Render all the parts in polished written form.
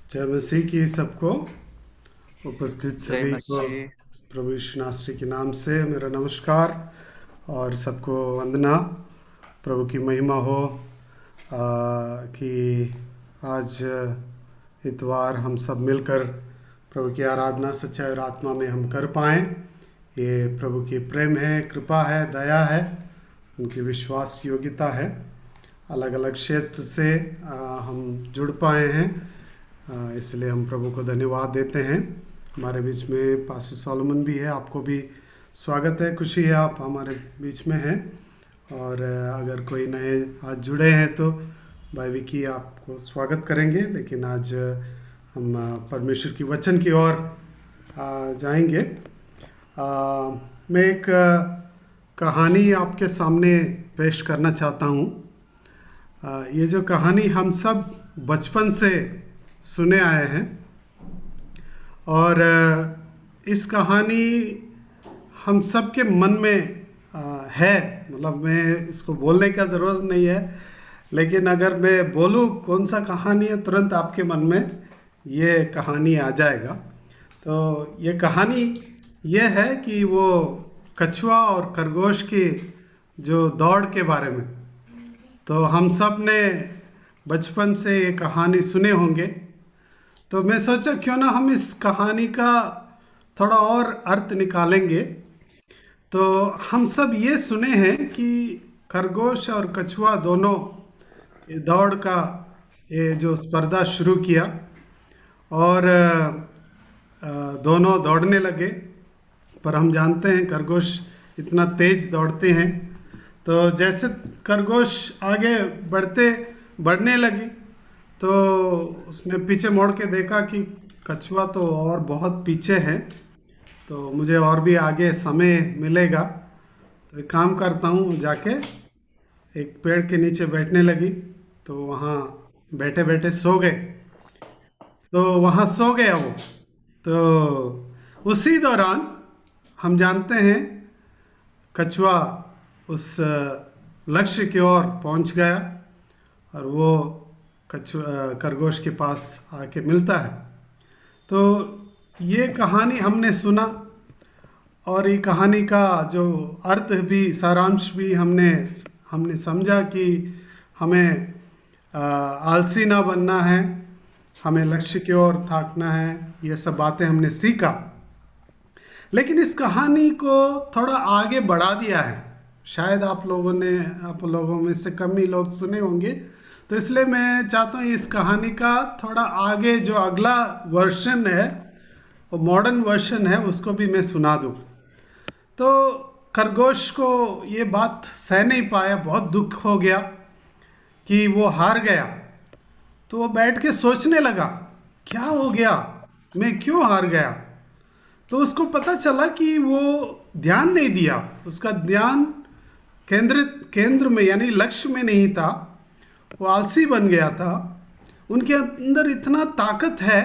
जय मसीह की सबको उपस्थित जय सभी को मसीह। प्रभु यीशु नासरी के नाम से मेरा नमस्कार और सबको वंदना। प्रभु की महिमा हो कि आज इतवार हम सब मिलकर प्रभु की आराधना सच्चाई और आत्मा में हम कर पाएँ। ये प्रभु की प्रेम है, कृपा है, दया है, उनकी विश्वास योग्यता है। अलग अलग क्षेत्र से हम जुड़ पाए हैं, इसलिए हम प्रभु को धन्यवाद देते हैं। हमारे बीच में पास्टर सोलोमन भी है, आपको भी स्वागत है, खुशी है आप हमारे बीच में हैं। और अगर कोई नए आज जुड़े हैं तो भाई विकी आपको स्वागत करेंगे। लेकिन आज हम परमेश्वर की वचन की ओर जाएंगे। मैं एक कहानी आपके सामने पेश करना चाहता हूँ। ये जो कहानी हम सब बचपन से सुने आए हैं और इस कहानी हम सब के मन में है। मतलब मैं इसको बोलने का ज़रूरत नहीं है, लेकिन अगर मैं बोलूँ कौन सा कहानी है, तुरंत आपके मन में ये कहानी आ जाएगा। तो ये कहानी ये है कि वो कछुआ और खरगोश की जो दौड़ के बारे में। तो हम सब ने बचपन से ये कहानी सुने होंगे, तो मैं सोचा क्यों ना हम इस कहानी का थोड़ा और अर्थ निकालेंगे। तो हम सब ये सुने हैं कि खरगोश और कछुआ दोनों ये दौड़ का ये जो स्पर्धा शुरू किया और दोनों दौड़ने लगे। पर हम जानते हैं खरगोश इतना तेज दौड़ते हैं, तो जैसे खरगोश आगे बढ़ने लगी तो उसने पीछे मोड़ के देखा कि कछुआ तो और बहुत पीछे है, तो मुझे और भी आगे समय मिलेगा। तो एक काम करता हूँ, जाके एक पेड़ के नीचे बैठने लगी। तो वहाँ बैठे बैठे सो गए। तो वहाँ सो गया वो। तो उसी दौरान हम जानते हैं कछुआ उस लक्ष्य की ओर पहुँच गया और वो खरगोश के पास आके मिलता है। तो ये कहानी हमने सुना और ये कहानी का जो अर्थ भी, सारांश भी हमने समझा कि हमें आलसी ना बनना है, हमें लक्ष्य की ओर ताकना है। ये सब बातें हमने सीखा। लेकिन इस कहानी को थोड़ा आगे बढ़ा दिया है। शायद आप लोगों में से कम ही लोग सुने होंगे, तो इसलिए मैं चाहता हूँ इस कहानी का थोड़ा आगे जो अगला वर्जन है, वो मॉडर्न वर्जन है, उसको भी मैं सुना दूँ। तो खरगोश को ये बात सह नहीं पाया, बहुत दुख हो गया कि वो हार गया। तो वो बैठ के सोचने लगा, क्या हो गया, मैं क्यों हार गया। तो उसको पता चला कि वो ध्यान नहीं दिया, उसका ध्यान केंद्र में यानी लक्ष्य में नहीं था, वो आलसी बन गया था। उनके अंदर इतना ताकत है,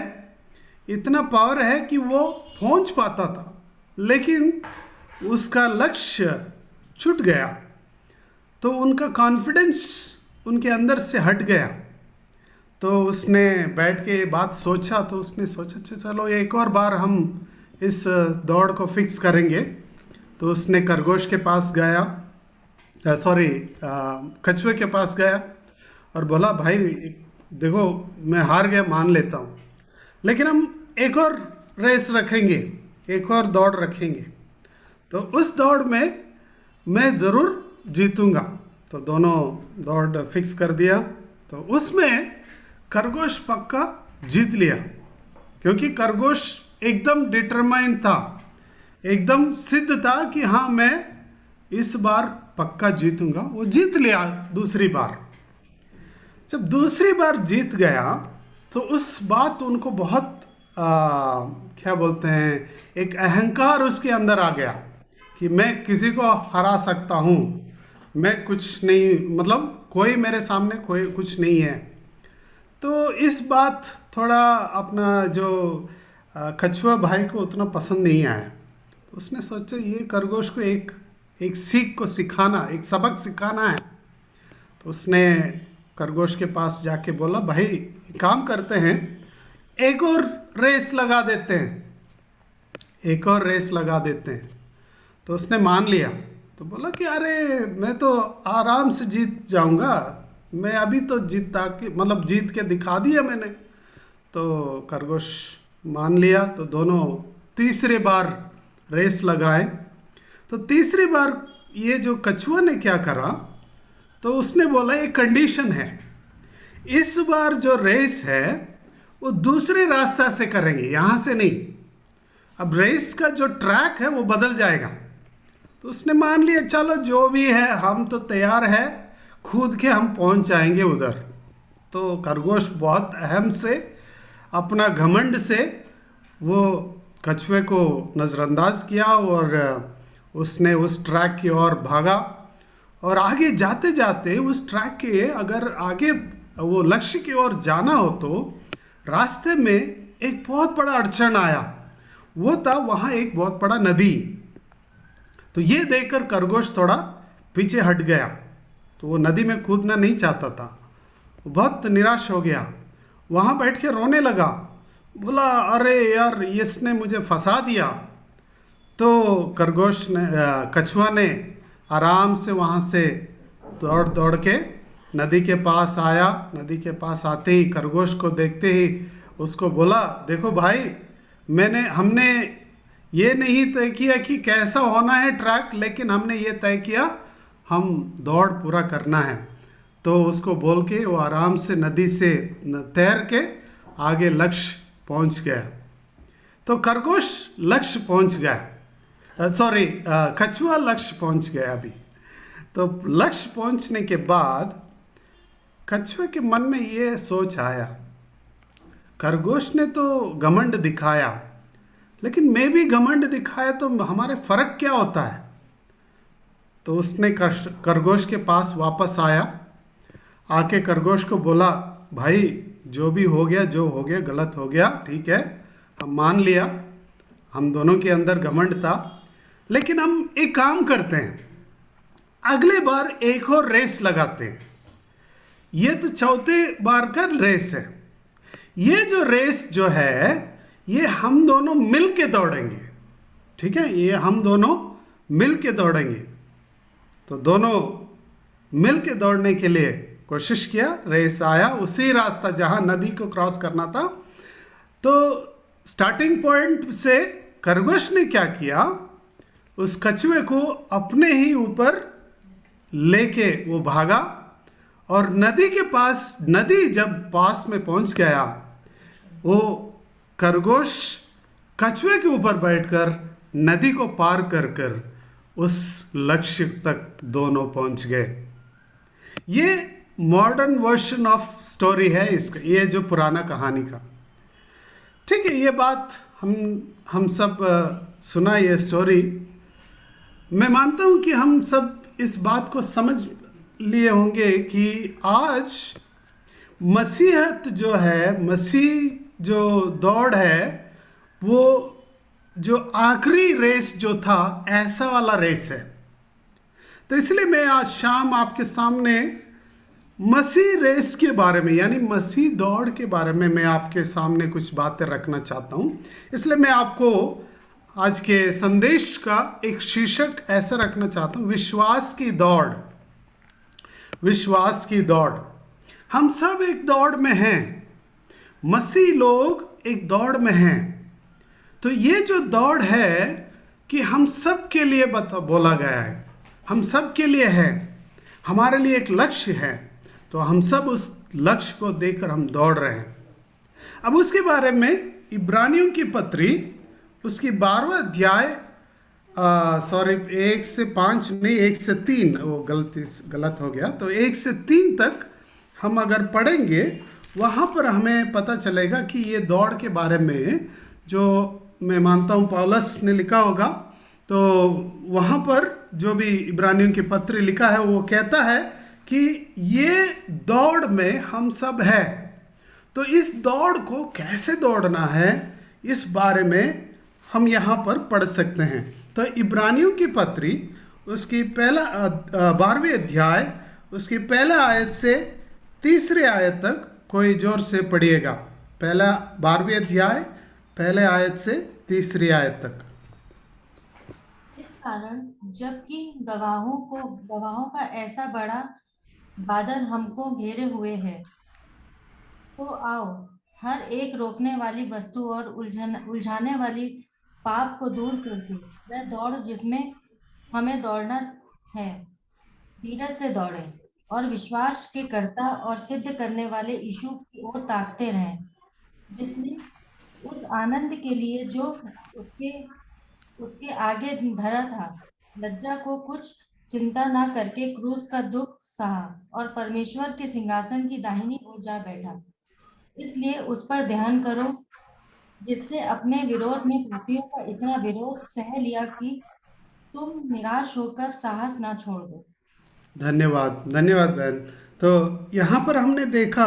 इतना पावर है कि वो पहुंच पाता था, लेकिन उसका लक्ष्य छूट गया। तो उनका कॉन्फिडेंस उनके अंदर से हट गया। तो उसने बैठ के ये बात सोचा। तो उसने सोचा चलो एक और बार हम इस दौड़ को फिक्स करेंगे। तो उसने खरगोश के पास गया, कछुए के पास गया और बोला, भाई देखो मैं हार गया, मान लेता हूँ, लेकिन हम एक और रेस रखेंगे, एक और दौड़ रखेंगे। तो उस दौड़ में मैं ज़रूर जीतूंगा। तो दोनों दौड़ फिक्स कर दिया। तो उसमें खरगोश पक्का जीत लिया, क्योंकि खरगोश एकदम डिटरमाइंड था, एकदम सिद्ध था कि हाँ मैं इस बार पक्का जीतूंगा। वो जीत लिया दूसरी बार। जब दूसरी बार जीत गया तो उस बात उनको बहुत क्या बोलते हैं, एक अहंकार उसके अंदर आ गया कि मैं किसी को हरा सकता हूँ, मैं कुछ नहीं, मतलब कोई मेरे सामने कोई कुछ नहीं है। तो इस बात थोड़ा अपना जो कछुआ भाई को उतना पसंद नहीं आया। तो उसने सोचा ये खरगोश को एक एक सीख को सिखाना, एक सबक सिखाना है। तो उसने खरगोश के पास जाके बोला, भाई एक काम करते हैं, एक और रेस लगा देते हैं, एक और रेस लगा देते हैं। तो उसने मान लिया, तो बोला कि अरे मैं तो आराम से जीत जाऊंगा, मैं अभी तो जीता के मतलब जीत के दिखा दिया मैंने। तो खरगोश मान लिया। तो दोनों तीसरी बार रेस लगाए। तो तीसरी बार ये जो कछुआ ने क्या करा, तो उसने बोला एक कंडीशन है, इस बार जो रेस है वो दूसरे रास्ता से करेंगे, यहाँ से नहीं। अब रेस का जो ट्रैक है वो बदल जाएगा। तो उसने मान लिया चलो जो भी है हम तो तैयार है, कूद के हम पहुंच जाएंगे उधर। तो खरगोश बहुत अहम से अपना घमंड से वो कछुए को नज़रअंदाज किया और उसने उस ट्रैक की ओर भागा। और आगे जाते जाते उस ट्रैक के अगर आगे वो लक्ष्य की ओर जाना हो तो रास्ते में एक बहुत बड़ा अड़चन आया। वो था वहाँ एक बहुत बड़ा नदी। तो ये देखकर खरगोश थोड़ा पीछे हट गया। तो वो नदी में कूदना नहीं चाहता था, वो बहुत निराश हो गया, वहाँ बैठ के रोने लगा। बोला अरे यार इसने मुझे फंसा दिया। तो खरगोश ने कछुआ ने आराम से वहाँ से दौड़ दौड़ के नदी के पास आया। नदी के पास आते ही खरगोश को देखते ही उसको बोला देखो भाई, हमने ये नहीं तय किया कि कैसा होना है ट्रैक, लेकिन हमने ये तय किया हम दौड़ पूरा करना है। तो उसको बोल के वो आराम से नदी से तैर के आगे लक्ष्य पहुंच गया। तो खरगोश लक्ष्य पहुंच गया, सॉरी कछुआ लक्ष्य पहुंच गया अभी। तो लक्ष्य पहुंचने के बाद कछुए के मन में ये सोच आया, खरगोश ने तो घमंड दिखाया, लेकिन मैं भी घमंड दिखाया तो हमारे फर्क क्या होता है। तो उसने खरगोश के पास वापस आया, आके खरगोश को बोला भाई जो भी हो गया, जो हो गया गलत हो गया, ठीक है, हम मान लिया, हम दोनों के अंदर घमंड था, लेकिन हम एक काम करते हैं, अगले बार एक और रेस लगाते हैं। ये तो चौथे बार का रेस है, ये जो रेस जो है ये हम दोनों मिल के दौड़ेंगे, ठीक है, ये हम दोनों मिल के दौड़ेंगे। तो दोनों मिल के दौड़ने के लिए कोशिश किया, रेस आया उसी रास्ता जहां नदी को क्रॉस करना था। तो स्टार्टिंग पॉइंट से खरगोश ने क्या किया, उस कछुए को अपने ही ऊपर लेके वो भागा और नदी के पास, नदी जब पास में पहुंच गया, वो खरगोश कछुए के ऊपर बैठकर नदी को पार कर कर उस लक्ष्य तक दोनों पहुंच गए। ये मॉडर्न वर्जन ऑफ स्टोरी है इसका, ये जो पुराना कहानी का, ठीक है। ये बात हम सब सुना ये स्टोरी। मैं मानता हूं कि हम सब इस बात को समझ लिए होंगे कि आज मसीहत जो है, मसीह जो दौड़ है, वो जो आखिरी रेस जो था ऐसा वाला रेस है। तो इसलिए मैं आज शाम आपके सामने मसीह रेस के बारे में, यानी मसीह दौड़ के बारे में मैं आपके सामने कुछ बातें रखना चाहता हूं। इसलिए मैं आपको आज के संदेश का एक शीर्षक ऐसा रखना चाहता हूं, विश्वास की दौड़। विश्वास की दौड़। हम सब एक दौड़ में हैं, मसीह लोग एक दौड़ में हैं। तो ये जो दौड़ है कि हम सब के लिए बोला गया है, हम सब के लिए है, हमारे लिए एक लक्ष्य है। तो हम सब उस लक्ष्य को देखकर हम दौड़ रहे हैं। अब उसके बारे में इब्रानियों की पत्री उसकी 12वां अध्याय, सॉरी 1 से 5 नहीं 1 से 3, वो गलत हो गया। तो 1 से 3 तक हम अगर पढ़ेंगे, वहाँ पर हमें पता चलेगा कि ये दौड़ के बारे में जो मैं मानता हूँ पौलुस ने लिखा होगा। तो वहाँ पर जो भी इब्रानियों की पत्र लिखा है वो कहता है कि ये दौड़ में हम सब हैं। तो इस दौड़ को कैसे दौड़ना है, इस बारे में हम यहाँ पर पढ़ सकते हैं। तो इब्रानियों की पत्री उसकी 12वें अध्याय उसकी पहला आयत से 3रे आयत तक कोई जोर से पढ़िएगा। पहला 12वीं अध्याय पहले आयत से 3री आयत तक। इस कारण जबकि गवाहों का ऐसा बड़ा बादल हमको घेरे हुए है, तो आओ हर एक रोकने वाली वस्तु और उलझाने वाली पाप को दूर करके वह दौड़ जिसमें हमें दौड़ना है, धीरज से दौड़े और विश्वास के कर्ता और सिद्ध करने वाले यीशु की ओर ताकते रहें, जिसने उस आनंद के लिए जो उसके उसके आगे धरा था, लज्जा को कुछ चिंता ना करके क्रूस का दुख सहा और परमेश्वर के सिंहासन की दाहिनी ओर जा बैठा। इसलिए उस पर ध्यान करो, जिससे अपने विरोध में पापियों का इतना विरोध सह लिया कि तुम निराश होकर साहस ना छोड़ दो। धन्यवाद, धन्यवाद बहन। तो यहाँ पर हमने देखा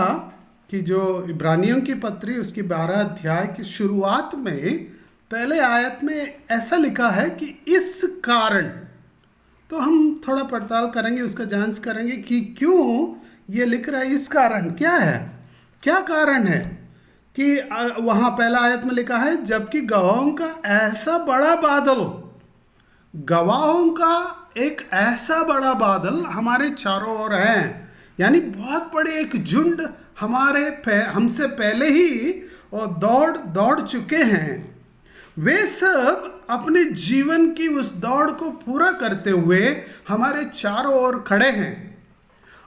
कि जो इब्रानियों की पत्री उसकी 12 अध्याय की शुरुआत में पहले आयत में ऐसा लिखा है कि इस कारण, तो हम थोड़ा पड़ताल करेंगे, उसका जांच करेंगे कि क्यों ये लिख रहा है। इस कारण क्या है, क्या कारण है कि वहाँ पहला आयत में लिखा है जबकि गवाहों का ऐसा बड़ा बादल, गवाहों का एक ऐसा बड़ा बादल हमारे चारों ओर है, यानी बहुत बड़े एक झुंड हमसे पहले ही और दौड़ दौड़ चुके हैं। वे सब अपने जीवन की उस दौड़ को पूरा करते हुए हमारे चारों ओर खड़े हैं,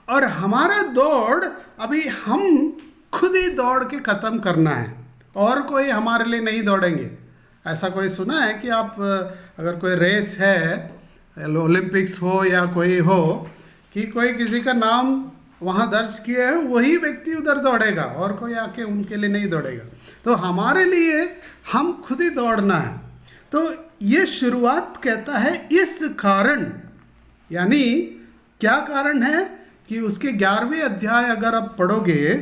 और हमारा दौड़ अभी हम खुद ही दौड़ के ख़त्म करना है, और कोई हमारे लिए नहीं दौड़ेंगे। ऐसा कोई सुना है कि आप अगर कोई रेस है, ओलंपिक्स हो या कोई हो, कि कोई किसी का नाम वहाँ दर्ज किया है, वही व्यक्ति उधर दौड़ेगा और कोई आके उनके लिए नहीं दौड़ेगा। तो हमारे लिए हम खुद ही दौड़ना है। तो ये शुरुआत कहता है इस कारण, यानी क्या कारण है कि उसके 11वें अध्याय अगर आप पढ़ोगे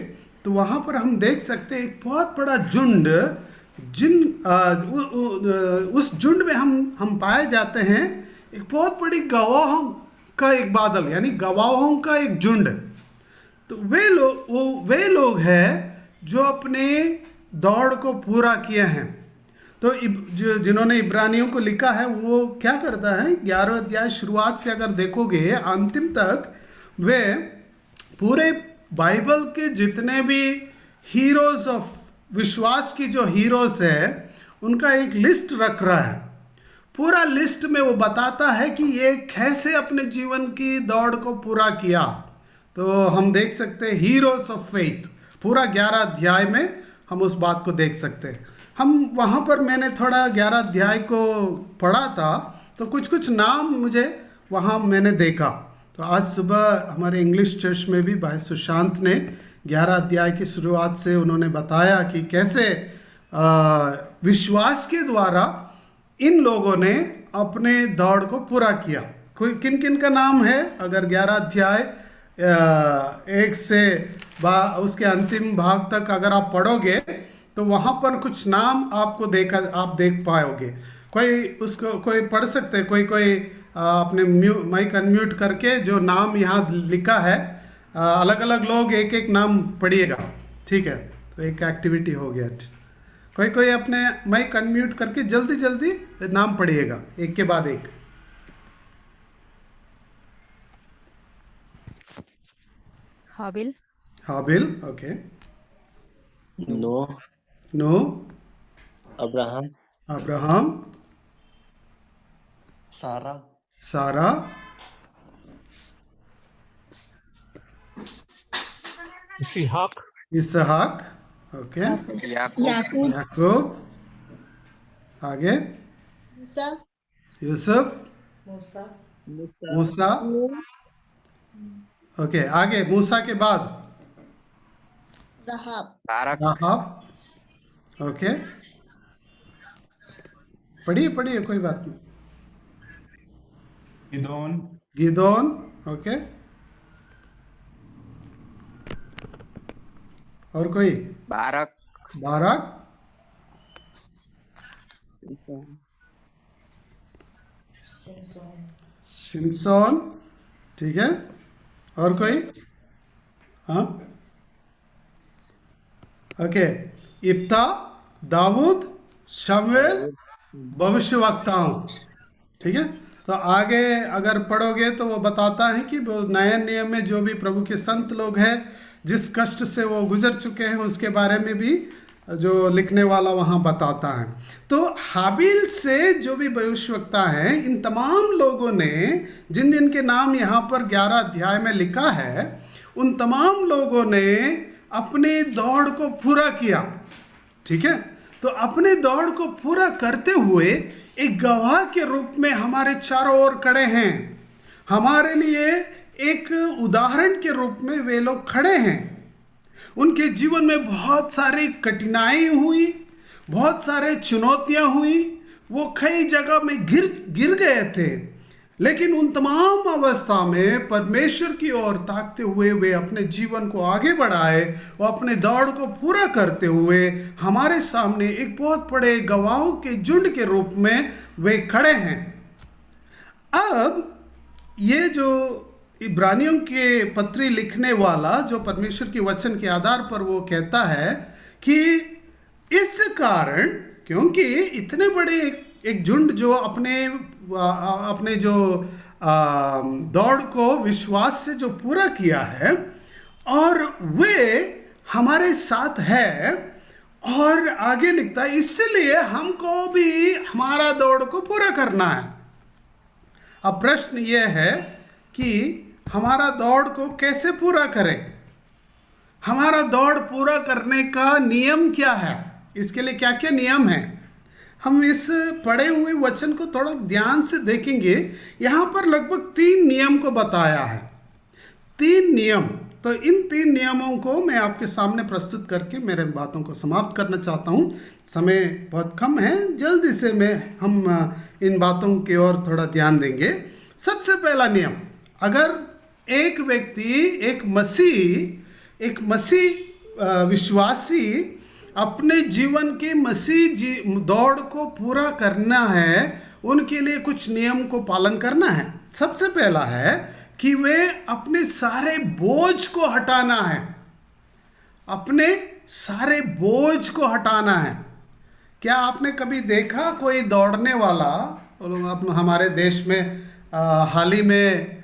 तो वहाँ पर हम देख सकते हैं एक बहुत बड़ा झुंड, उस झुंड में हम पाए जाते हैं एक बहुत बड़ी गवाहों का एक बादल, यानी गवाहों का एक झुंड। तो वे लोग हैं जो अपने दौड़ को पूरा किए हैं। तो जिन्होंने इब्रानियों को लिखा है वो क्या करता है, 11वें अध्याय शुरुआत से अगर देखोगे अंतिम तक, वे पूरे बाइबल के जितने भी हीरोज ऑफ विश्वास की जो हीरोज है उनका एक लिस्ट रख रहा है। पूरा लिस्ट में वो बताता है कि ये कैसे अपने जीवन की दौड़ को पूरा किया। तो हम देख सकते हैं हीरोज ऑफ फेथ, पूरा 11 अध्याय में हम उस बात को देख सकते हैं। हम वहाँ पर मैंने थोड़ा 11 अध्याय को पढ़ा था, तो कुछ कुछ नाम मुझे वहाँ मैंने देखा। तो आज सुबह हमारे इंग्लिश चर्च में भी भाई सुशांत ने 11 अध्याय की शुरुआत से उन्होंने बताया कि कैसे विश्वास के द्वारा इन लोगों ने अपने दौड़ को पूरा किया। कोई किन किन का नाम है, अगर 11 अध्याय 1 से उसके अंतिम भाग तक अगर आप पढ़ोगे तो वहाँ पर कुछ नाम आपको आप देख पाओगे। कोई पढ़ सकते हैं, कोई अपने माइक अनम्यूट करके जो नाम यहाँ लिखा है, अलग अलग लोग एक एक नाम पढ़िएगा, ठीक है? तो एक एक्टिविटी हो गया। कोई अपने माइक अनम्यूट करके जल्दी जल्दी नाम पढ़िएगा एक के बाद एक। हाबिल, ओके। नो, अब्राहम, सारा, इसहाक, ओके, याकूब, आगे यूसुफ, मूसा, ओके, आगे मूसा के बाद राहाब, ओके, पढ़िए कोई बात नहीं। गिदोन, ओके, और कोई? बारक, सिमसोन, ठीक है, और कोई? हाँ, ओके। इप्ता, दाऊद, शमूएल, भविष्यवक्ताओं। ठीक है, तो आगे अगर पढ़ोगे तो वो बताता है कि वो नए नियम में जो भी प्रभु के संत लोग हैं, जिस कष्ट से वो गुजर चुके हैं, उसके बारे में भी जो लिखने वाला वहाँ बताता है। तो हाबिल से जो भी भविष्यवक्ता हैं, इन तमाम लोगों ने जिन जिन के नाम यहाँ पर 11 अध्याय में लिखा है, उन तमाम लोगों ने अपनी दौड़ को पूरा किया। ठीक है, तो अपने दौड़ को पूरा करते हुए एक गवाह के रूप में हमारे चारों ओर खड़े हैं। हमारे लिए एक उदाहरण के रूप में वे लोग खड़े हैं। उनके जीवन में बहुत सारी कठिनाई हुई, बहुत सारे चुनौतियां हुई, वो कई जगह में गिर गए थे, लेकिन उन तमाम अवस्था में परमेश्वर की ओर ताकते हुए वे अपने जीवन को आगे बढ़ाए और अपने दौड़ को पूरा करते हुए हमारे सामने एक बहुत बड़े गवाहों के झुंड के रूप में वे खड़े हैं। अब ये जो इब्रानियों के पत्री लिखने वाला जो परमेश्वर के वचन के आधार पर वो कहता है कि इस कारण, क्योंकि इतने बड़े एक झुंड जो अपने जो दौड़ को विश्वास से जो पूरा किया है और वे हमारे साथ है, और आगे लिखता है इसलिए हमको भी हमारा दौड़ को पूरा करना है। अब प्रश्न यह है कि हमारा दौड़ को कैसे पूरा करें, हमारा दौड़ पूरा करने का नियम क्या है, इसके लिए क्या क्या नियम है। हम इस पढ़े हुए वचन को थोड़ा ध्यान से देखेंगे। यहाँ पर लगभग 3 नियम को बताया है, 3 नियम। तो इन 3 नियमों को मैं आपके सामने प्रस्तुत करके मेरे बातों को समाप्त करना चाहता हूँ। समय बहुत कम है, जल्दी से हम इन बातों की ओर थोड़ा ध्यान देंगे। सबसे पहला नियम, अगर एक व्यक्ति, एक मसीह विश्वासी अपने जीवन के मसीह दौड़ को पूरा करना है, उनके लिए कुछ नियम को पालन करना है। सबसे पहला है कि वे अपने सारे बोझ को हटाना है, अपने सारे बोझ को हटाना है। क्या आपने कभी देखा कोई दौड़ने वाला, हमारे देश में हाल ही में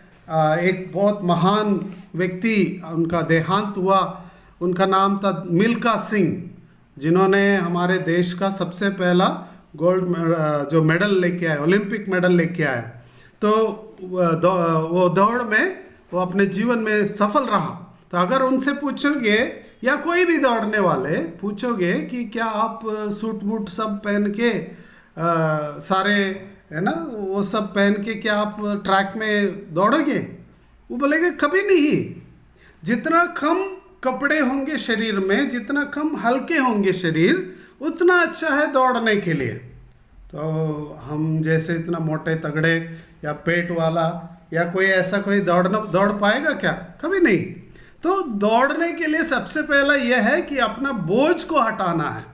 एक बहुत महान व्यक्ति, उनका देहांत हुआ, उनका नाम था मिल्खा सिंह, जिन्होंने हमारे देश का सबसे पहला गोल्ड जो मेडल लेके आए, ओलंपिक मेडल लेके आए। तो वो दौड़ में वो अपने जीवन में सफल रहा। तो अगर उनसे पूछोगे, या कोई भी दौड़ने वाले पूछोगे कि क्या आप सूट बूट सब पहन के सारे, है ना, वो सब पहन के क्या आप ट्रैक में दौड़ोगे, वो बोलेगा कभी नहीं। जितना कम कपड़े होंगे शरीर में, जितना कम हल्के होंगे शरीर, उतना अच्छा है दौड़ने के लिए। तो हम जैसे इतना मोटे तगड़े या पेट वाला या कोई ऐसा कोई दौड़ पाएगा क्या? कभी नहीं। तो दौड़ने के लिए सबसे पहला यह है कि अपना बोझ को हटाना है।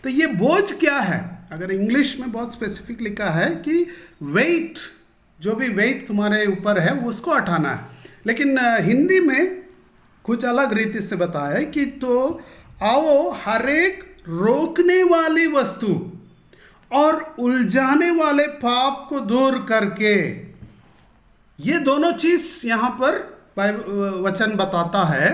तो ये बोझ क्या है? अगर इंग्लिश में बहुत स्पेसिफिक लिखा है कि वेट, जो भी वेट तुम्हारे ऊपर है उसको हटाना है, लेकिन हिंदी में कुछ अलग रीति से बताया है कि तो आओ हर एक रोकने वाली वस्तु और उलझाने वाले पाप को दूर करके, ये दोनों चीज यहां पर वचन बताता है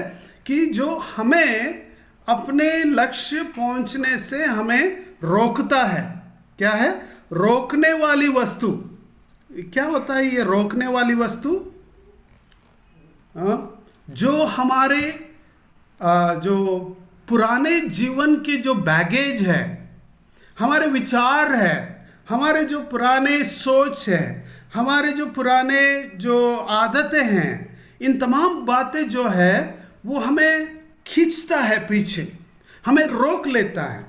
कि जो हमें अपने लक्ष्य पहुंचने से हमें रोकता है। क्या है? रोकने वाली वस्तु। क्या होता है ये रोकने वाली वस्तु? जो हमारे जो पुराने जीवन के जो बैगेज है, हमारे विचार है, हमारे जो पुराने सोच है, हमारे जो पुराने जो आदतें हैं, इन तमाम बातें जो है वो हमें खींचता है पीछे, हमें रोक लेता है।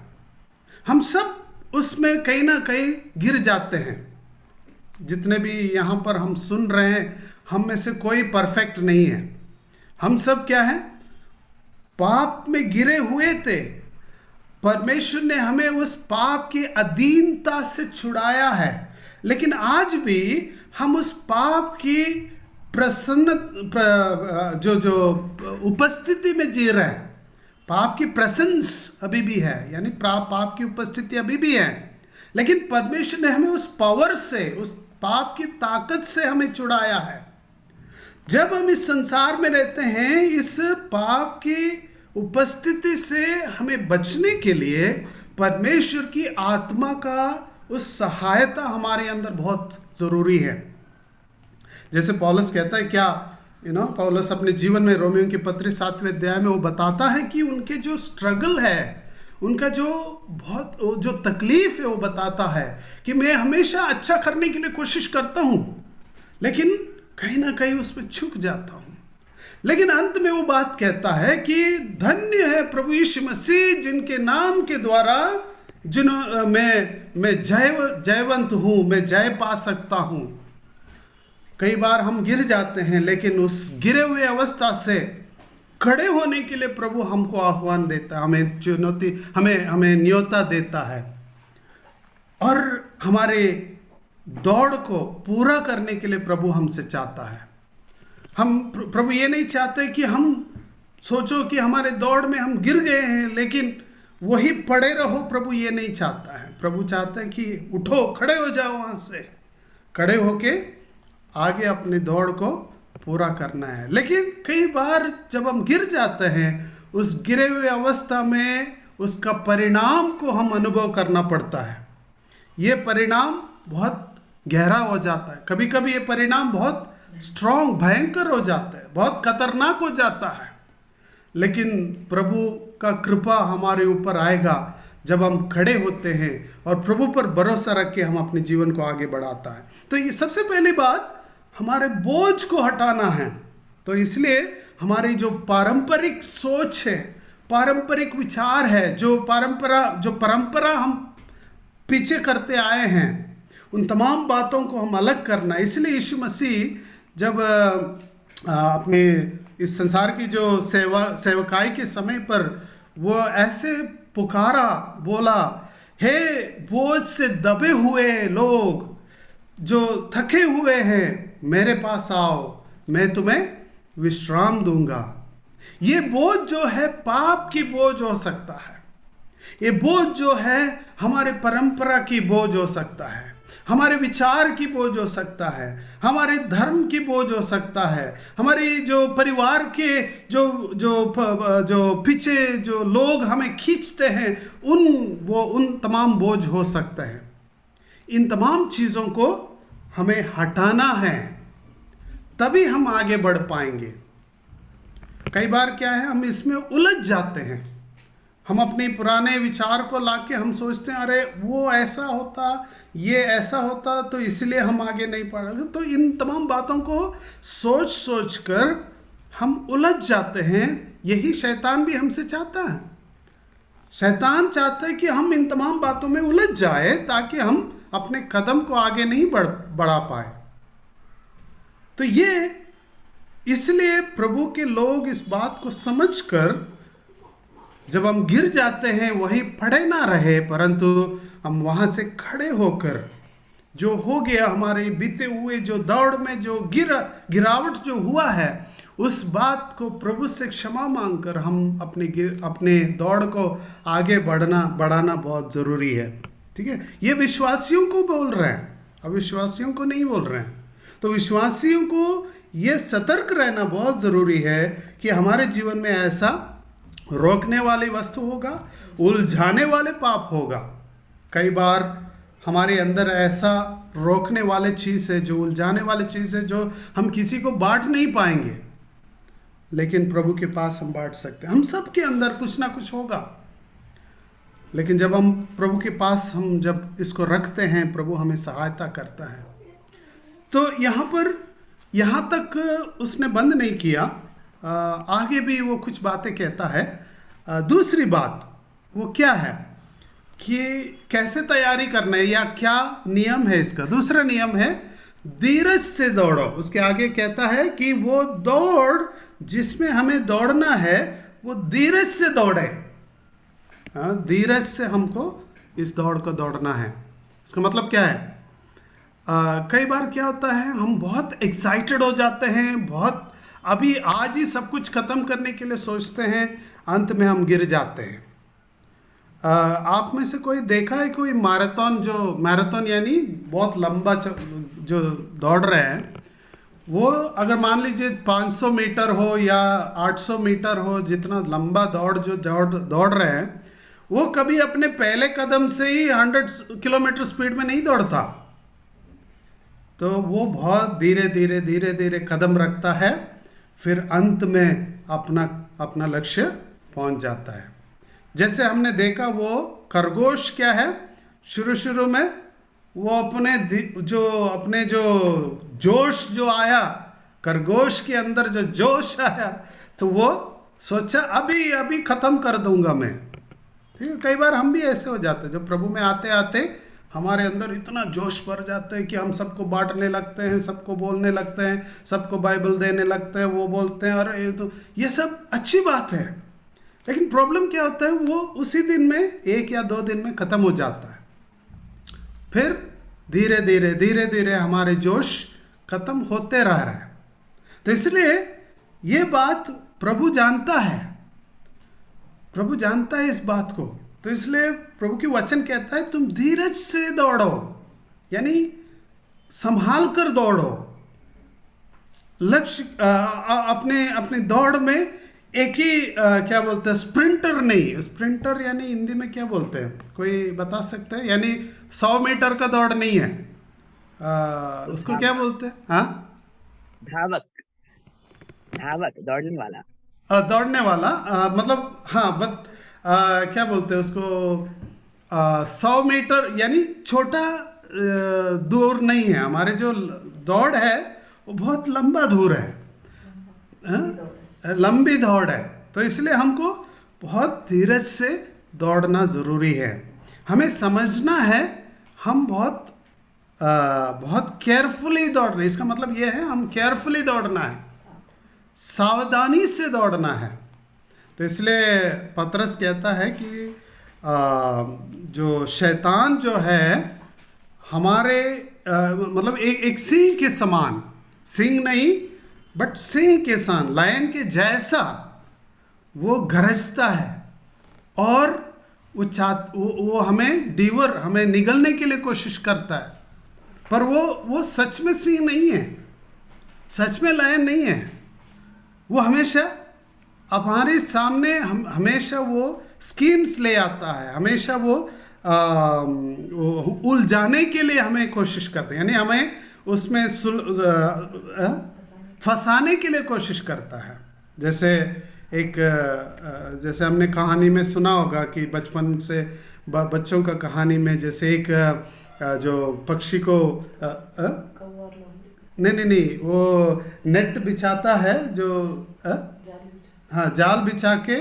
हम सब उसमें कहीं ना कहीं गिर जाते हैं। जितने भी यहाँ पर हम सुन रहे हैं, हम में से कोई परफेक्ट नहीं है। हम सब क्या है? पाप में गिरे हुए थे। परमेश्वर ने हमें उस पाप की अधीनता से छुड़ाया है, लेकिन आज भी हम उस पाप की जो उपस्थिति में जी रहे हैं। पाप की प्रेजेंस अभी भी है, यानी पाप की उपस्थिति अभी भी है, लेकिन परमेश्वर ने हमें उस पावर से, उस पाप की ताकत से हमें छुड़ाया है। जब हम इस संसार में रहते हैं, इस पाप की उपस्थिति से हमें बचने के लिए परमेश्वर की आत्मा का उस सहायता हमारे अंदर बहुत जरूरी है। जैसे पौलुस कहता है, क्या पौलुस अपने जीवन में रोमियो की पत्री 7वें अध्याय में वो बताता है कि उनके जो स्ट्रगल है, उनका जो तकलीफ है, वो बताता है कि मैं हमेशा अच्छा करने के लिए कोशिश करता हूं, लेकिन कहीं ना कहीं उसमें चूक जाता हूं। लेकिन अंत में वो बात कहता है कि धन्य है प्रभु यीशु मसीह, जिनके नाम के द्वारा मैं जयवंत हूं, मैं जय पा सकता हूं। कई बार हम गिर जाते हैं, लेकिन उस गिरे हुए अवस्था से खड़े होने के लिए प्रभु हमको आह्वान देता है, हमें चुनौती, हमें न्योता देता है, और हमारे दौड़ को पूरा करने के लिए प्रभु हमसे चाहता है। प्रभु ये नहीं चाहते कि हम सोचो कि हमारे दौड़ में हम गिर गए हैं लेकिन वही पड़े रहो। प्रभु ये नहीं चाहता है। प्रभु चाहता है कि उठो, खड़े हो जाओ, वहां से खड़े होके आगे अपनी दौड़ को पूरा करना है। लेकिन कई बार जब हम गिर जाते हैं, उस गिरे हुए अवस्था में उसका परिणाम को हम अनुभव करना पड़ता है। ये परिणाम बहुत गहरा हो जाता है, कभी कभी ये परिणाम बहुत स्ट्रॉन्ग, भयंकर हो जाता है, बहुत खतरनाक हो जाता है। लेकिन प्रभु का कृपा हमारे ऊपर आएगा जब हम खड़े होते हैं और प्रभु पर भरोसा रख के हम अपने जीवन को आगे बढ़ाता है। तो ये सबसे पहली बात, हमारे बोझ को हटाना है। तो इसलिए हमारी जो पारंपरिक सोच है, पारंपरिक विचार है, जो परंपरा हम पीछे करते आए हैं, उन तमाम बातों को हम अलग करना। इसलिए यीशु मसीह जब अपने इस संसार की जो सेवकाई के समय पर वो ऐसे पुकारा, बोला, हे बोझ से दबे हुए लोग जो थके हुए हैं, मेरे पास आओ, मैं तुम्हें विश्राम दूंगा। ये बोझ जो है पाप की बोझ हो सकता है, ये बोझ जो है हमारे परंपरा की बोझ हो सकता है, हमारे विचार की बोझ हो सकता है, हमारे धर्म की बोझ हो सकता है, हमारे जो परिवार के जो पीछे जो लोग हमें खींचते हैं, उन तमाम बोझ हो सकते हैं। इन तमाम चीज़ों को हमें हटाना है, तभी हम आगे बढ़ पाएंगे। कई बार क्या है, हम इसमें उलझ जाते हैं। हम अपने पुराने विचार को लाके हम सोचते हैं, अरे वो ऐसा होता, ये ऐसा होता, तो इसलिए हम आगे नहीं बढ़े। तो इन तमाम बातों को सोच कर हम उलझ जाते हैं। यही शैतान भी हमसे चाहता है। शैतान चाहता है कि हम इन तमाम बातों में उलझ जाए ताकि हम अपने कदम को आगे नहीं बढ़ा पाए। तो ये इसलिए प्रभु के लोग इस बात को समझकर जब हम गिर जाते हैं वहीं पड़े ना रहे, परंतु हम वहां से खड़े होकर जो हो गया हमारे बीते हुए जो दौड़ में जो गिरावट जो हुआ है, उस बात को प्रभु से क्षमा मांगकर हम अपने दौड़ को आगे बढ़ाना बहुत जरूरी है। ठीक है, ये विश्वासियों को बोल रहे हैं, अविश्वासियों को नहीं बोल रहे हैं। तो विश्वासियों को ये सतर्क रहना बहुत जरूरी है कि हमारे जीवन में ऐसा रोकने वाली वस्तु होगा, उलझाने वाले पाप होगा। कई बार हमारे अंदर ऐसा रोकने वाले चीज़ है, जो उलझाने वाले चीज़ है, जो हम किसी को बांट नहीं पाएंगे, लेकिन प्रभु के पास हम बांट सकते हैं। हम सब के अंदर कुछ ना कुछ होगा, लेकिन जब हम प्रभु के पास हम जब इसको रखते हैं, प्रभु हमें सहायता करता है। तो यहाँ तक उसने बंद नहीं किया, आगे भी वो कुछ बातें कहता है। दूसरी बात वो क्या है कि कैसे तैयारी करना है या क्या नियम है इसका। दूसरा नियम है धीरज से दौड़ो। उसके आगे कहता है कि वो दौड़ जिसमें हमें दौड़ना है वो धीरज से दौड़े। धीरज से हमको इस दौड़ को दौड़ना है। इसका मतलब क्या है? कई बार क्या होता है, हम बहुत एक्साइटेड हो जाते हैं, बहुत अभी आज ही सब कुछ खत्म करने के लिए सोचते हैं, अंत में हम गिर जाते हैं। आप में से कोई देखा है कोई मैराथन यानी बहुत लंबा जो दौड़ रहे हैं, वो अगर मान लीजिए 500 मीटर हो या 800 मीटर हो, जितना लंबा दौड़ रहे हैं, वो कभी अपने पहले कदम से ही 100 किलोमीटर स्पीड में नहीं दौड़ता। तो वो बहुत धीरे धीरे धीरे धीरे कदम रखता है, फिर अंत में अपना लक्ष्य पहुंच जाता है। जैसे हमने देखा, वो खरगोश क्या है, शुरू में वो अपने जो जोश जो आया, खरगोश के अंदर जो जोश आया, तो वो सोचा अभी खत्म कर दूंगा मैं। ठीक है, कई बार हम भी ऐसे हो जाते हैं, जब प्रभु में आते आते हमारे अंदर इतना जोश भर जाता है कि हम सबको बांटने लगते हैं, सबको बोलने लगते हैं, सबको बाइबल देने लगते हैं। वो बोलते हैं अरे तो ये सब अच्छी बात है, लेकिन प्रॉब्लम क्या होता है, वो उसी दिन में 1 या 2 दिन में खत्म हो जाता है। फिर धीरे धीरे धीरे धीरे हमारे जोश खत्म होते रह रहा है। तो इसलिए ये बात प्रभु जानता है, प्रभु जानता है इस बात को। तो इसलिए प्रभु की वचन कहता है तुम धीरज से दौड़ो, यानी संभाल कर दौड़ो। लक्ष्य अपने दौड़ में एक ही क्या बोलते हैं, स्प्रिंटर नहीं। स्प्रिंटर यानी हिंदी में क्या बोलते हैं, कोई बता सकते हैं? यानी 100 मीटर का दौड़ नहीं है, उसको क्या बोलते हैं? हाँ, धावक दौड़ने वाला। दौड़ने वाला मतलब हाँ, क्या बोलते हैं उसको, 100 मीटर यानी छोटा दूर नहीं है। हमारे जो दौड़ है वो बहुत लंबा दूर है, लंबी दौड़ है। तो इसलिए हमको बहुत धीरज से दौड़ना ज़रूरी है। हमें समझना है हम बहुत केयरफुली दौड़ रहे हैं। इसका मतलब ये है हम केयरफुली दौड़ना है, सावधानी से दौड़ना है। तो इसलिए पतरस कहता है कि जो शैतान जो है हमारे मतलब एक सिंह के समान, सिंह नहीं बट सिंह के समान, लायन के जैसा वो गरजता है, और वो हमें निगलने के लिए कोशिश करता है। पर वो सच में सिंह नहीं है, सच में लायन नहीं है। वो हमेशा हमारे सामने हमेशा वो स्कीम्स ले आता है, हमेशा वो उलझाने के लिए हमें कोशिश करते हैं, यानी हमें उसमें फंसाने के लिए कोशिश करता है। जैसे हमने कहानी में सुना होगा कि बचपन से बच्चों का कहानी में, जैसे एक जो पक्षी को नहीं वो नेट बिछाता है, जो हाँ जाल बिछा के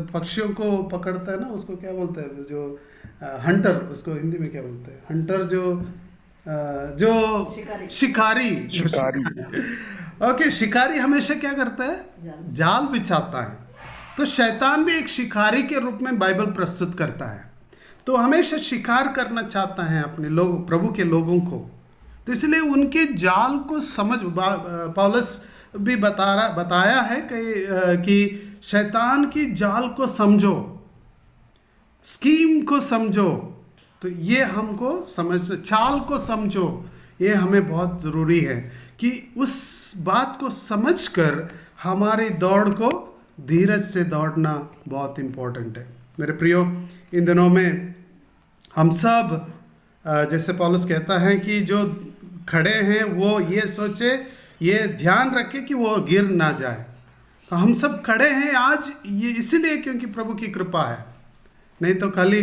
पक्षियों को पकड़ता है ना, उसको क्या बोलते हैं, जो हंटर, उसको हिंदी में क्या बोलते हैं, हंटर जो शिकारी। ओके, शिकारी हमेशा क्या करता है, जाल बिछाता है। तो शैतान भी एक शिकारी के रूप में बाइबल प्रस्तुत करता है। तो हमेशा शिकार करना चाहता है अपने लोग, प्रभु के लोगों को। तो इसलिए उनके जाल को पौलुस भी बताया है कि शैतान की जाल को समझो, स्कीम को समझो। तो ये हमको समझना, चाल को समझो, ये हमें बहुत ज़रूरी है कि उस बात को समझकर हमारी दौड़ को धीरज से दौड़ना बहुत इम्पोर्टेंट है। मेरे प्रियो, इन दिनों में हम सब जैसे पौलुस कहता है कि जो खड़े हैं वो ये सोचे, ये ध्यान रखे कि वो गिर ना जाए। तो हम सब खड़े हैं आज ये इसलिए क्योंकि प्रभु की कृपा है, नहीं तो कल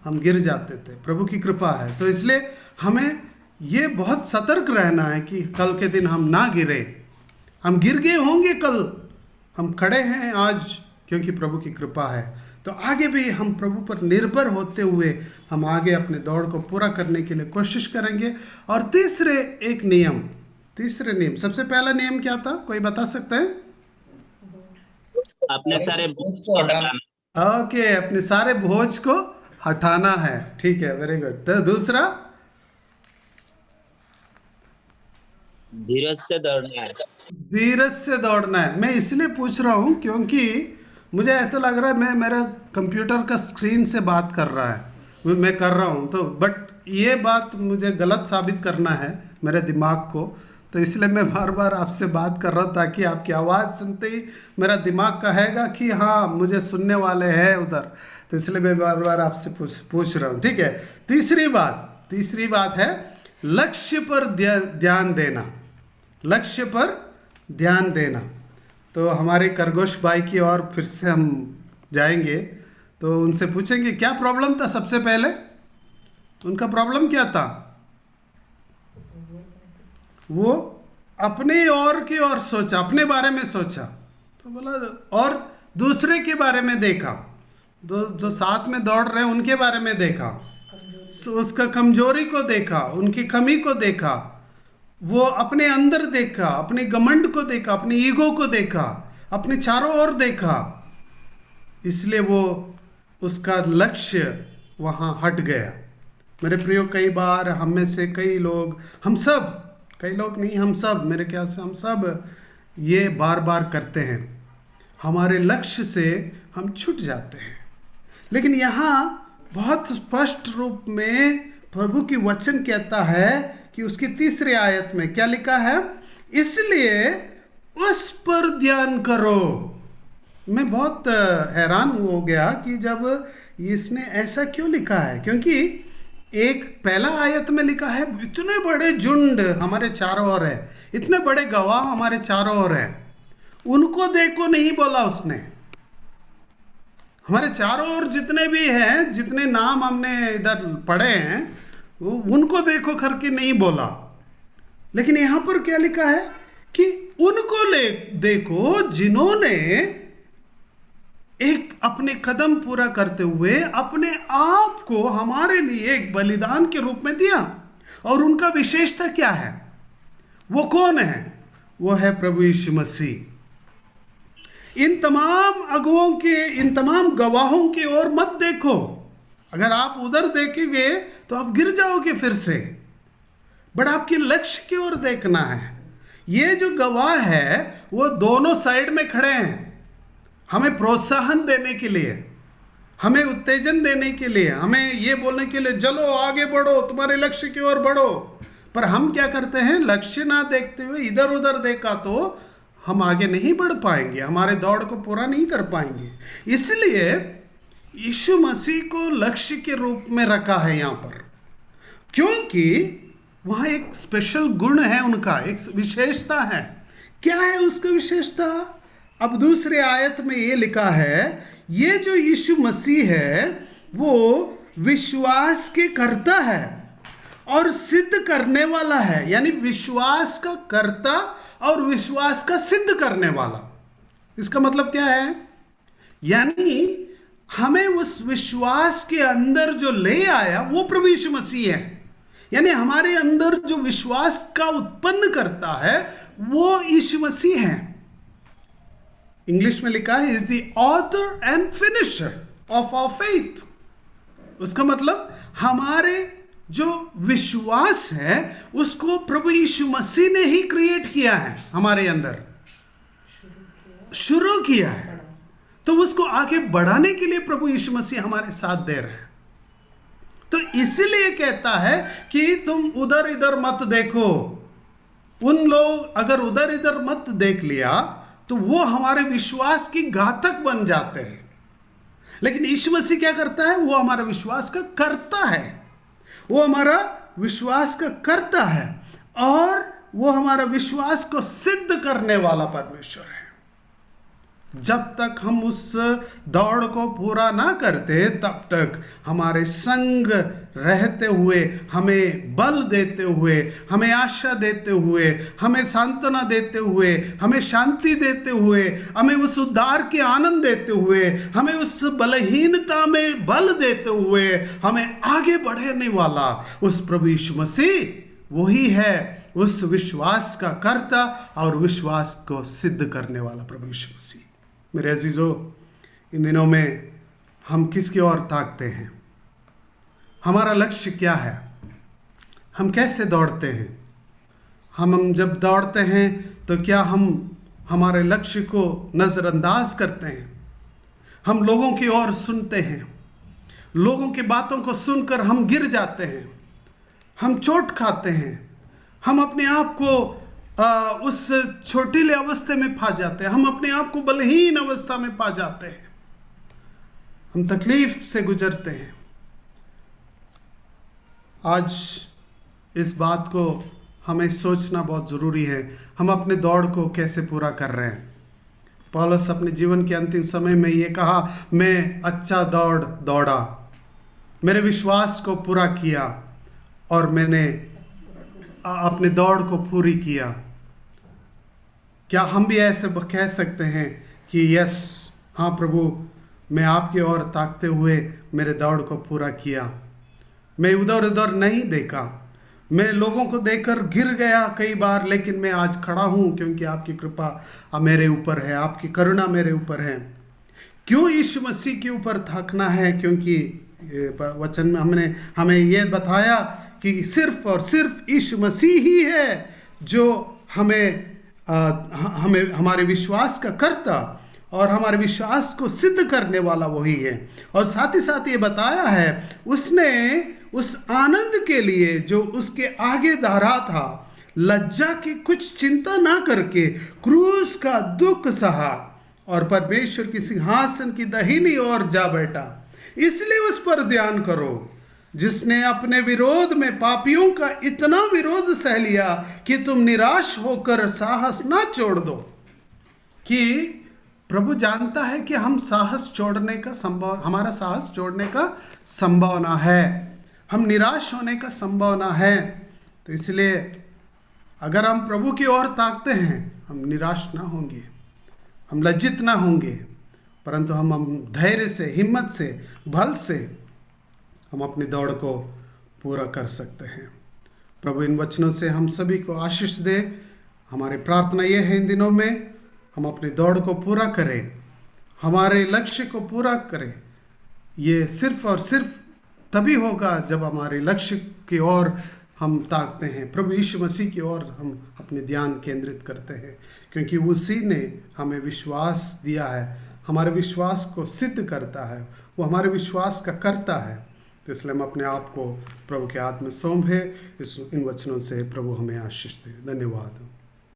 हम गिर जाते थे। प्रभु की कृपा है, तो इसलिए हमें ये बहुत सतर्क रहना है कि कल के दिन हम ना गिरे। हम गिर गए होंगे कल, हम खड़े हैं आज क्योंकि प्रभु की कृपा है। तो आगे भी हम प्रभु पर निर्भर होते हुए हम आगे अपने दौड़ को पूरा करने के लिए कोशिश करेंगे। और तीसरे नियम, सबसे पहला नियम क्या था, कोई बता सकते हैं? अपने सारे बोझ को हटाना। ओके, अपने सारे बोझ को हटाना है। ठीक है, वेरी गुड। तो धीरज से दौड़ना है। धीरज से दौड़ना है। मैं इसलिए पूछ रहा हूँ क्योंकि मुझे ऐसा लग रहा है मैं मेरा कंप्यूटर का स्क्रीन से बात कर रहा है, मैं कर रहा हूँ तो, बट ये बात मुझे गलत साबित करना है मेरे दिमाग को, तो इसलिए मैं बार बार आपसे बात कर रहा हूँ ताकि आपकी आवाज़ सुनते ही मेरा दिमाग कहेगा कि हाँ मुझे सुनने वाले हैं उधर, तो इसलिए मैं बार बार आपसे पूछ रहा हूँ। ठीक है, तीसरी बात है लक्ष्य पर ध्यान देना। लक्ष्य पर ध्यान देना। तो हमारे खरगोश भाई की ओर फिर से हम जाएंगे, तो उनसे पूछेंगे क्या प्रॉब्लम था। सबसे पहले उनका प्रॉब्लम क्या था? वो अपने और की ओर सोचा, अपने बारे में सोचा, तो बोला, और दूसरे के बारे में देखा, जो साथ में दौड़ रहे हैं उनके बारे में देखा, उसका कमजोरी को देखा, उनकी कमी को देखा, वो अपने अंदर देखा, अपने घमंड को देखा, अपने ईगो को देखा, अपने चारों ओर देखा, इसलिए वो उसका लक्ष्य वहाँ हट गया। मेरे प्रियो, कई बार हम में से कई लोग, हम सब, कई लोग नहीं, हम सब, मेरे ख्याल से हम सब ये बार बार करते हैं, हमारे लक्ष्य से हम छूट जाते हैं। लेकिन यहाँ बहुत स्पष्ट रूप में प्रभु की वचन कहता है कि उसकी तीसरी आयत में क्या लिखा है? इसलिए उस पर ध्यान करो। मैं बहुत हैरान हो गया कि जब इसने ऐसा क्यों लिखा है, क्योंकि एक पहला आयत में लिखा है इतने बड़े झुंड हमारे चारों ओर है, इतने बड़े गवाह हमारे चारों ओर है, उनको देखो नहीं बोला उसने। हमारे चारों ओर जितने भी हैं, जितने नाम हमने इधर पढ़े हैं, उनको देखो करके नहीं बोला। लेकिन यहां पर क्या लिखा है कि उनको देखो जिन्होंने एक अपने कदम पूरा करते हुए अपने आप को हमारे लिए एक बलिदान के रूप में दिया। और उनका विशेषता क्या है? वो कौन है? वो है प्रभु यीशु मसीह। इन तमाम अगुओं के, इन तमाम गवाहों की ओर मत देखो। अगर आप उधर देखेंगे तो आप गिर जाओगे फिर से, बट आपके लक्ष्य की ओर देखना है। ये जो गवाह है वो दोनों साइड में खड़े हैं, हमें प्रोत्साहन देने के लिए, हमें उत्तेजन देने के लिए, हमें ये बोलने के लिए चलो आगे बढ़ो, तुम्हारे लक्ष्य की ओर बढ़ो। पर हम क्या करते हैं? लक्ष्य ना देखते हुए इधर उधर देखा तो हम आगे नहीं बढ़ पाएंगे, हमारे दौड़ को पूरा नहीं कर पाएंगे। इसलिए यीशु मसीह को लक्ष्य के रूप में रखा है यहां पर, क्योंकि वहां एक स्पेशल गुण है, उनका एक विशेषता है। क्या है उसका विशेषता? अब दूसरे आयत में ये लिखा है, ये जो यीशु मसीह है वो विश्वास के कर्ता है और सिद्ध करने वाला है। यानी विश्वास का कर्ता और विश्वास का सिद्ध करने वाला। इसका मतलब क्या है? यानी हमें उस विश्वास के अंदर जो ले आया वो प्रभु यीशु मसीह है। यानी हमारे अंदर जो विश्वास का उत्पन्न करता है वो यीशु मसीह है। इंग्लिश में लिखा है is the author and finisher of our faith. उसका मतलब हमारे जो विश्वास है उसको प्रभु यीशु मसीह ने ही क्रिएट किया है, हमारे अंदर शुरू किया है। तो उसको आगे बढ़ाने के लिए प्रभु यीशु मसीह हमारे साथ दे रहे हैं। तो इसलिए कहता है कि तुम उधर इधर मत देखो। उन लोग अगर उधर इधर मत देख लिया तो वो हमारे विश्वास की घातक बन जाते हैं। लेकिन यीशु मसीह क्या करता है? वो हमारा विश्वास का कर्ता है, वो हमारा विश्वास का कर्ता है और वो हमारा विश्वास को सिद्ध करने वाला परमेश्वर है। जब तक हम उस दौड़ को पूरा ना करते तब तक हमारे संग रहते हुए, हमें बल देते हुए, हमें आशा देते हुए, हमें सांत्वना देते हुए, हमें शांति देते हुए, हमें उस उद्धार के आनंद देते हुए, हमें उस बलहीनता में बल देते हुए, हमें आगे बढ़ने वाला उस प्रभु यीशु मसीह वही है, उस विश्वास का कर्ता और विश्वास को सिद्ध करने वाला प्रभु यीशु मसीह। मेरे अजीजों, इन दिनों में हम किसकी ओर ताकते हैं? हमारा लक्ष्य क्या है? हम कैसे दौड़ते हैं? हम जब दौड़ते हैं तो क्या हम हमारे लक्ष्य को नज़रअंदाज करते हैं? हम लोगों की ओर सुनते हैं, लोगों की बातों को सुनकर हम गिर जाते हैं, हम चोट खाते हैं, हम अपने आप को उस छोटीले अवस्था में पा जाते हैं, हम अपने आप को बलहीन अवस्था में पा जाते हैं, हम तकलीफ से गुजरते हैं। आज इस बात को हमें सोचना बहुत ज़रूरी है, हम अपने दौड़ को कैसे पूरा कर रहे हैं। पौलुस अपने जीवन के अंतिम समय में ये कहा, मैं अच्छा दौड़ दौड़ा, मेरे विश्वास को पूरा किया और मैंने अपने दौड़ को पूरी किया। क्या हम भी ऐसे कह सकते हैं कि यस, हाँ प्रभु, मैं आपकी ओर ताकते हुए मेरे दौड़ को पूरा किया, मैं उधर उधर नहीं देखा, मैं लोगों को देखकर गिर गया कई बार, लेकिन मैं आज खड़ा हूँ क्योंकि आपकी कृपा मेरे ऊपर है, आपकी करुणा मेरे ऊपर है। क्यों यीशु मसीह के ऊपर थकना है? क्योंकि वचन में हमें ये बताया कि सिर्फ और सिर्फ यीशु मसीह ही है जो हमें हमारे विश्वास का कर्ता और हमारे विश्वास को सिद्ध करने वाला वही है। और साथ ही साथ ये बताया है, उसने उस आनंद के लिए जो उसके आगे धरा था, लज्जा की कुछ चिंता ना करके क्रूस का दुख सहा और परमेश्वर की सिंहासन की दाहिनी ओर जा बैठा। इसलिए उस पर ध्यान करो जिसने अपने विरोध में पापियों का इतना विरोध सह लिया कि तुम निराश होकर साहस ना छोड़ दो। कि प्रभु जानता है कि हम साहस छोड़ने का हमारा साहस छोड़ने का संभावना है, हम निराश होने का संभावना है। तो इसलिए अगर हम प्रभु की ओर ताकते हैं, हम निराश ना होंगे, हम लज्जित ना होंगे, परंतु हम धैर्य से, हिम्मत से, बल से हम अपनी दौड़ को पूरा कर सकते हैं। प्रभु इन वचनों से हम सभी को आशीष दे। हमारी प्रार्थना ये है, इन दिनों में हम अपनी दौड़ को पूरा करें, हमारे लक्ष्य को पूरा करें। ये सिर्फ और सिर्फ तभी होगा जब हमारे लक्ष्य की ओर हम ताकते हैं, प्रभु यीशु मसीह की ओर हम अपने ध्यान केंद्रित करते हैं, क्योंकि उसी ने हमें विश्वास दिया है, हमारे विश्वास को सिद्ध करता है, वो हमारे विश्वास का करता है। तो इसलिए हम अपने आप को प्रभु के हाथ में सौंपे। इन वचनों से प्रभु हमें आशीष दे। धन्यवाद।